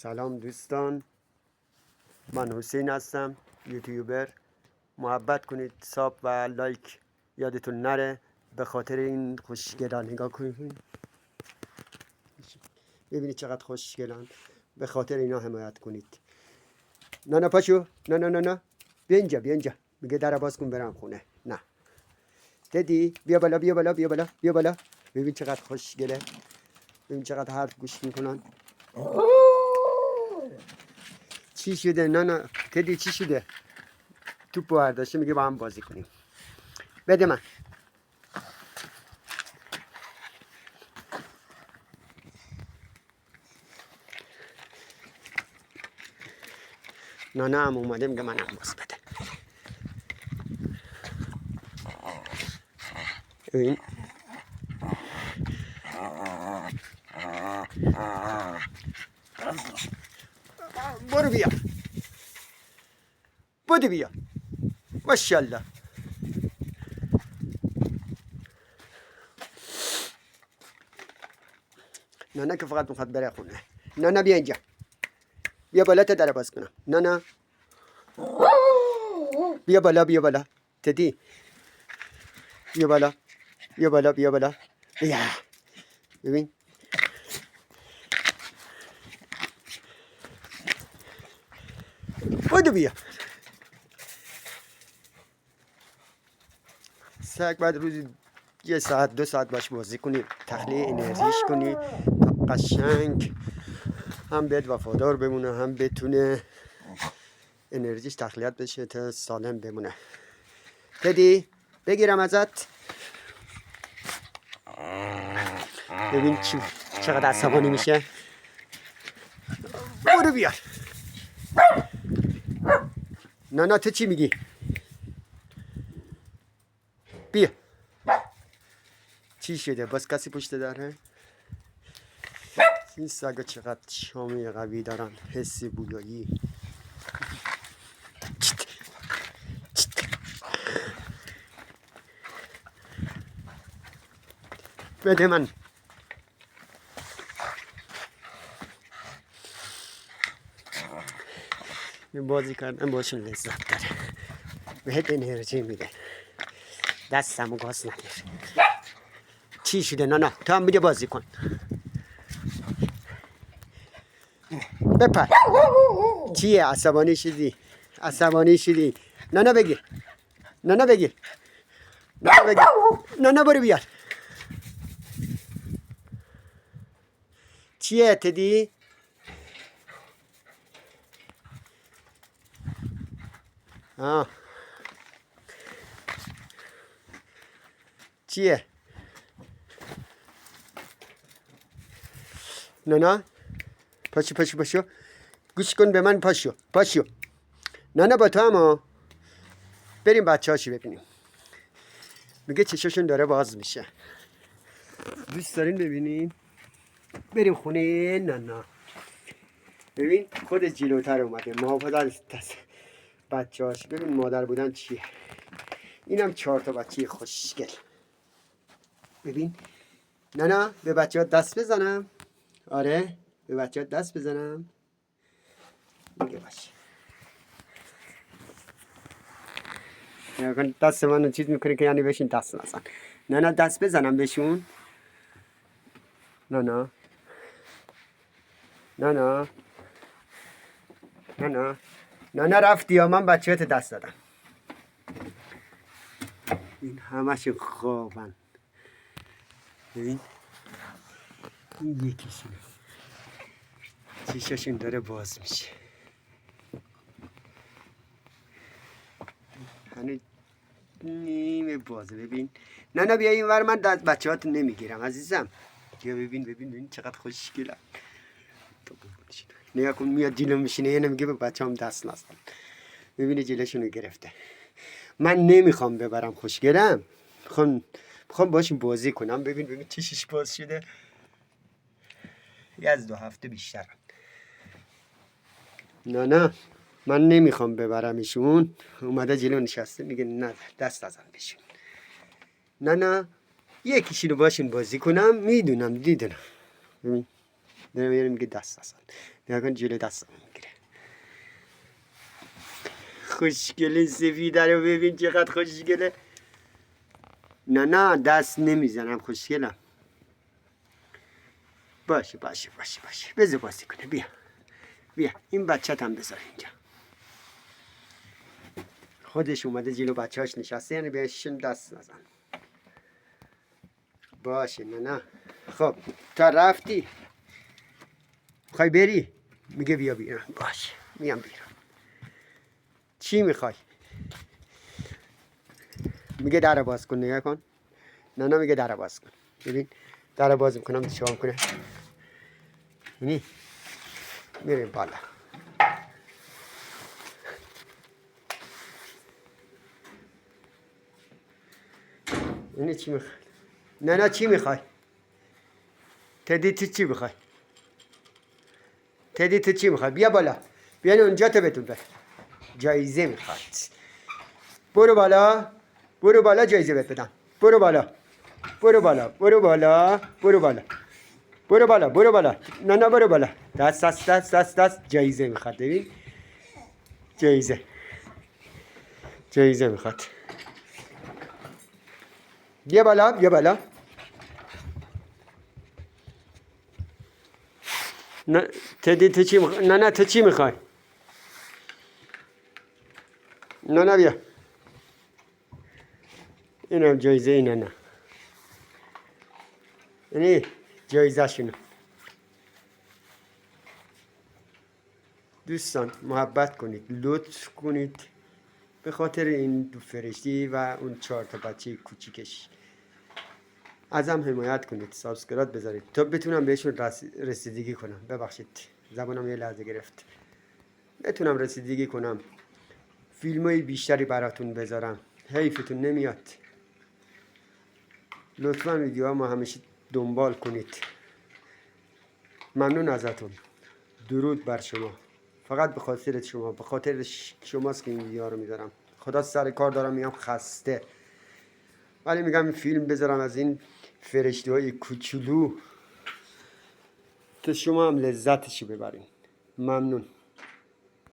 سلام دوستان، من حسین هستم، یوتیوبر. محبت کنید، ساب و لایک یادتون نره. به خاطر این خوشگلان نگاه کنید، ببینید چقدر خوشگلان. به خاطر اینا حمایت کنید. نه پاشو، نه بیا اینجا، بیا اینجا. میگه در باز کن برم خونه. نه دیدی، بیا بالا بیا بالا بیا بالا بیا بالا. ببین چقدر خوشگله، ببین چقدر حرف گوش میکنن. چی شده؟ نه تدی چی شده؟ توپ برداشته میگه با هم بازی کنیم. بده من. نه هم اومده میگه من هم باز بده. این برو بیا، بودی بیا. ماشاءالله. نه که فقط میخواد بره خونه. نه بیا اینجا، بیا بالا تا در باز کنم. نه بیا بالا بیا بالا تدی، بیا بالا بیا بالا بیا بالا. بیا ببین بودو بیا. سگ بعد روزی 1 ساعت 2 ساعت باش بازی کنی، تخلیه انرژیش کنی تا قشنگ هم بهت وفادار بمونه، هم بتونه انرژیش تخلیت بشه تا سالم بمونه. تدی بگیرم ازت. ببین چقدر عصبانی میشه. برو بیار. نه تو چی میگی؟ بیا. چی شده؟ باز کسی پشت داره؟ این سگا چقدر شامه قوی دارن، حسی بویایی. بده من. این بازی کردن باشون لذت داره، بهت انرژی میده. دستمو گاز نگیر. چی شده؟ نه تو هم بده بازی کن. بپر. چیه عصبانی شدی؟ عصبانی شدی؟ نه بگیر. نه بگیر. نه بگیر. نه برو بیار. چیه تدی؟ چیه؟ نه پاشو گوش کن به من. پاشو. نه با تو هم. بریم بچه هاشو ببینیم. میگه چشاشون داره باز میشه. دوست دارین ببینین؟ بریم خونه. نه ببین خود جلوتر اومده، محافظت از بچه هاش. ببین مادر بودن چیه. اینم 4 تا بچه خوشگل. ببین. نه به بچه ها دست بزنم. آره به بچه ها دست بزنم. میگه باشه. دست من چیز میکنه که یعنی بهشون دست نزن. نه دست بزنم بهشون. نه رفتی یا من بچه‌هات دست دادم. این همش خوابن. ببین این یکیشونه، چیشاشون داره باز میشه. هنوز نیمه بازه. ببین نه بیا این ور، من دست بچه‌هات نمیگیرم عزیزم. بیا ببین چقدر خوشگلن. نگاه کن میاد جلو میشینه، یه نمیگه به بچه‌ام دست نزن. ببینی جلوشونو گرفته. من نمیخوام ببرم، خوشگلم. میخوام باشیم بازی کنم. ببین چشش باز شده. یه از 2 هفته بیشتر. نه من نمیخوام ببرم ایشون. اومده جلو نشسته میگه نه دست نزن بهشون. نه یکیشونو باشین بازی کنم. میدونم دیدنم. ببین میرم میگه دست اصلا نگاه کن جلو دستم میگیره. خوشگله سفیده رو ببین چقدر خوشگله. نه دست نمیزنم خوشگلم. باشه بذار بازی کنه. بیا این بچت هم بذار اینجا. خودش اومده جلو بچه‌هاش نشسته یعنی بهشون دست نزن. باشه نه خب تا رفتی میخوای بری؟ میگه بیا بیرون. باشه میام بیرون. چی میخوای؟ میگه در باز کن. نگاه کن. نه میگه در باز کن. ببین در باز میکنم چیکار کنه. یعنی میریم بالا. اینی چی میخوای؟ نه چی میخوای؟ تدی تو چی میخوای؟ تدی تو چی میخوای؟ بیا بالا. بیا اونجا تو بتون بر. جایزه میخواد. برو بالا جایزه بهت بدم. برو بالا. نه برو بالا. دست جایزه میخواد. ببین جایزه میخواد. بیا بالا. نه تدی تو چی میخوای؟ نه تو چی میخوای؟ نه بیا. اینم جایزه اینه. نه یعنی جایزه شونه. دوستان محبت کنید، لطف کنید به خاطر این دو فرشتی و اون 4 تا بچه کوچیکش ازم حمایت کنید. سابسکرایب بذارید تا بتونم بهشون رسیدگی کنم. ببخشید زبانم یه لحظه گرفت. بتونم رسیدگی کنم، فیلمای بیشتری براتون بذارم. حیفتون نمیاد. لطفا ویدیوهامو همیشه دنبال کنید. ممنون ازتون. درود بر شما. فقط به خاطر شما، به خاطر شماست که این ویدیوها رو میذارم. خدا سر کار دارم میام خسته، ولی میگم این فیلم بذارم از این فرشته های کوچولو تا شما هم لذتشو ببرین. ممنون.